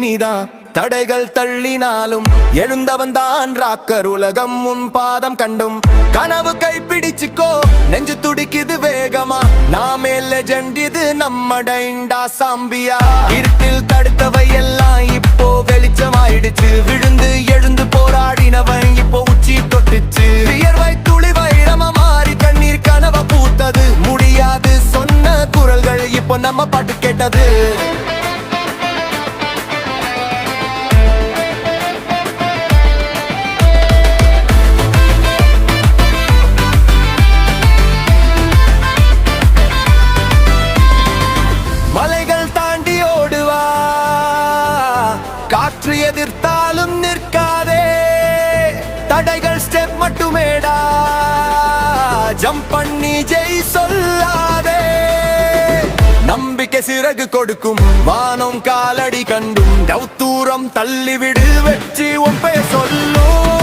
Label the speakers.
Speaker 1: நீதான் தடைகள் தள்ளினாலும் எழுந்தவன் தான் ராக்கர் உலகம் உன் பாதம் கண்டும் கனவு கைப்பிடிச்சுக்கோ நெஞ்சு துடிக்குது வேகமா நாமே லெஜெண்ட் இது நம்மடைண்டா சாம்பியா இருட்டில் தடுத்தவை எல்லாம் இப்போ வெளிச்சமாயிடுச்சு விழுந்து எழுந்து போராடினவன் இப்போ உச்சி தொட்டுச்சு வியர்வை துளி வைரமா மாறி கண்ணீர் கனவ பூத்தது முடியாது சொன்ன குரல்கள் இப்போ நம்ம பாட்டு கேட்டது காற்று எதிர்த்தாலும் நிற்காதே தடைகள் ஸ்டெப் மட்டுமேடா ஜம்ப் பண்ணி ஜெய் சொல்லாதே நம்பிக்கை சிறகு கொடுக்கும் வானம் காலடி கண்டும் தூரம் தள்ளிவிடு வெற்றி உன் பெயர் சொல்லும்